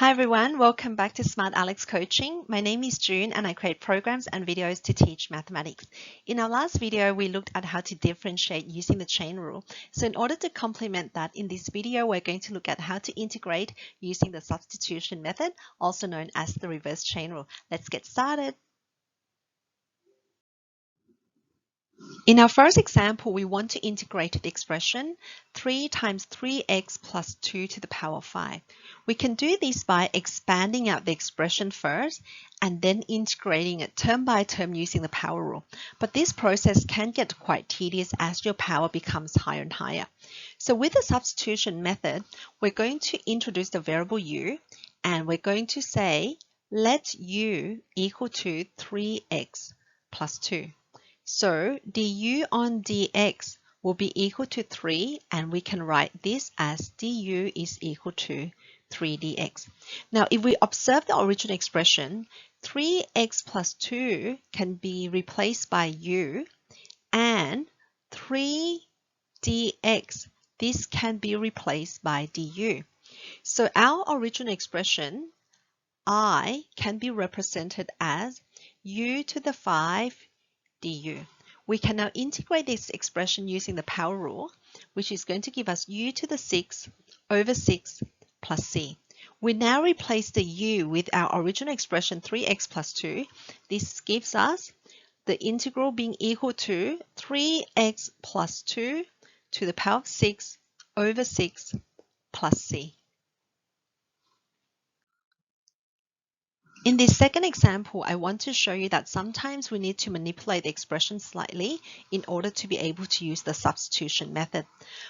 Hi everyone, welcome back to Smart Alex Coaching. My name is June and I create programs and videos to teach mathematics. In our last video, we looked at how to differentiate using the chain rule. So in order to complement that, in this video, we're going to look at how to integrate using the substitution method, also known as the reverse chain rule. Let's get started. In our first example, we want to integrate the expression 3 times 3x plus 2 to the power of 5. We can do this by expanding out the expression first and then integrating it term by term using the power rule. But this process can get quite tedious as your power becomes higher and higher. So with the substitution method, we're going to introduce the variable u and we're going to say let u equal to 3x plus 2. So du on dx will be equal to 3 and we can write this as du is equal to 3 dx. Now if we observe the original expression, 3x plus 2 can be replaced by u and 3 dx, this can be replaced by du. So our original expression I can be represented as u to the 5 du. We can now integrate this expression using the power rule, which is going to give us u to the 6 over 6 plus c. We now replace the u with our original expression 3x plus 2. This gives us the integral being equal to 3x plus 2 to the power of 6 over 6 plus c. In this second example, I want to show you that sometimes we need to manipulate the expression slightly in order to be able to use the substitution method.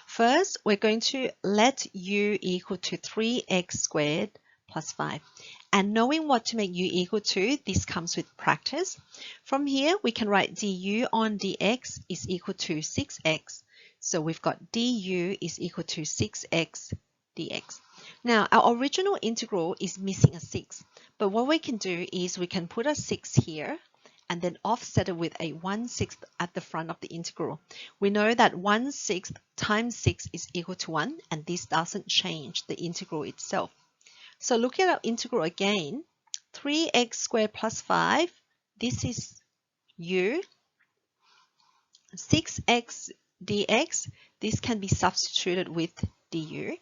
First, we're going to let u equal to 3x squared plus 5. And knowing what to make u equal to, this comes with practice. From here, we can write du on dx is equal to 6x. So we've got du is equal to 6x dx. Now, our original integral is missing a 6. But what we can do is we can put a 6 here and then offset it with a 1/6 at the front of the integral. We know that 1/6 times 6 is equal to 1, and this doesn't change the integral itself. So looking at our integral again, 3x squared plus 5, this is u. 6x dx, this can be substituted with du.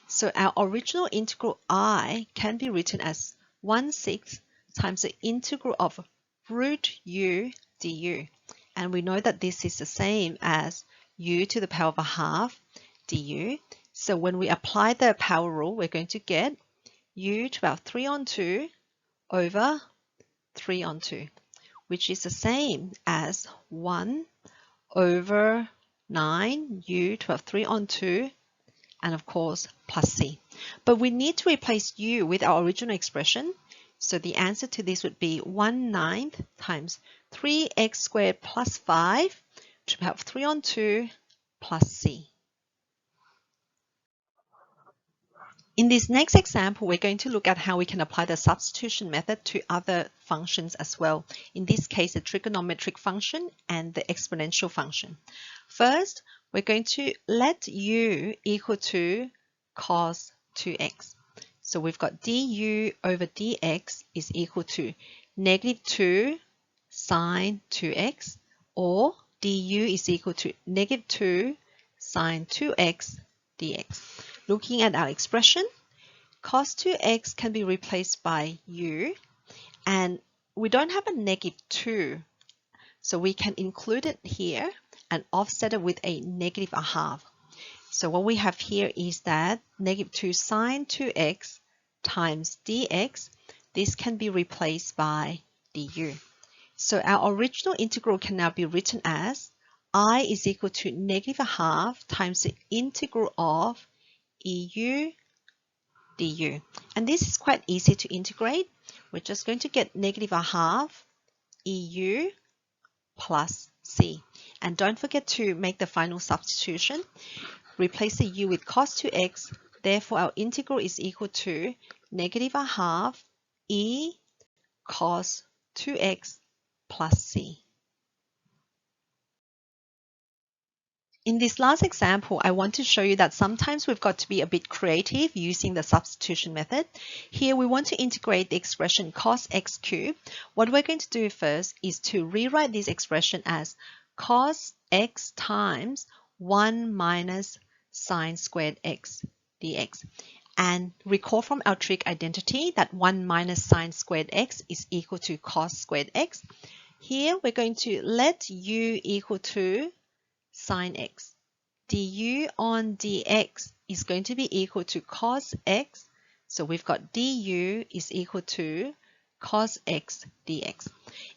So our original integral I can be written as 1/6 times the integral of root u du. And we know that this is the same as u to the power of a half du. So when we apply the power rule, we're going to get u to about 3 on 2 over 3 on 2, which is the same as 1 over 9 u to have 3 on 2, and of course plus c. But we need to replace u with our original expression. So the answer to this would be 1/9 times 3x squared plus 5 to have 3 on 2 plus c. In this next example, we're going to look at how we can apply the substitution method to other functions as well. In this case, the trigonometric function and the exponential function. First, we're going to let u equal to cos 2x. So we've got du over dx is equal to negative 2 sine 2x, or du is equal to negative 2 sine 2x dx. Looking at our expression, cos 2x can be replaced by u, and we don't have a negative 2, so we can include it here and offset it with a negative 1/2. So what we have here is that negative 2 sine 2x times dx, this can be replaced by du. So our original integral can now be written as I is equal to negative 1/2 times the integral of eu du. And this is quite easy to integrate. We're just going to get negative 1/2 eu plus c. And don't forget to make the final substitution. Replace the u with cos 2x. Therefore, our integral is equal to negative 1/2 e cos 2x plus c. In this last example, I want to show you that sometimes we've got to be a bit creative using the substitution method. Here we want to integrate the expression cos x cubed. What we're going to do first is to rewrite this expression as cos x times 1 minus sine squared x dx. And recall from our trig identity that 1 minus sine squared x is equal to cos squared x. Here we're going to let u equal to sine x. Du on dx is going to be equal to cos x. So we've got du is equal to cos x dx.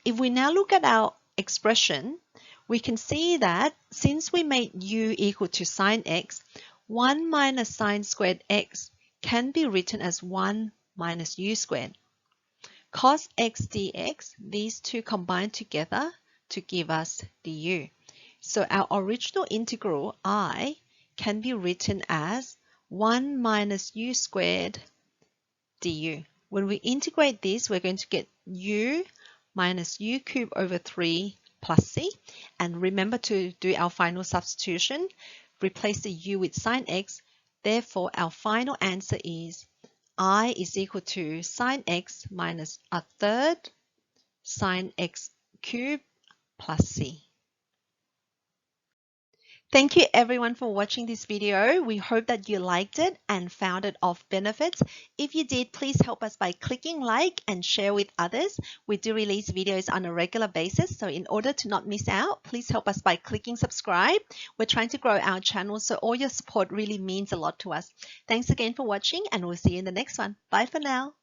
If we now look at our expression, we can see that since we made u equal to sine x, 1 minus sine squared x can be written as 1 minus u squared. Cos x dx, these two combine together to give us du. So our original integral I can be written as 1 minus u squared du. When we integrate this, we're going to get u minus u cubed over 3 plus c. And remember to do our final substitution. Replace the u with sine x. Therefore, our final answer is I is equal to sine x minus a third sine x cubed plus c. Thank you everyone for watching this video. We hope that you liked it and found it of benefit. If you did, please help us by clicking like and share with others. We do release videos on a regular basis, so in order to not miss out, please help us by clicking subscribe. We're trying to grow our channel, so all your support really means a lot to us. Thanks again for watching, and we'll see you in the next one. Bye for now.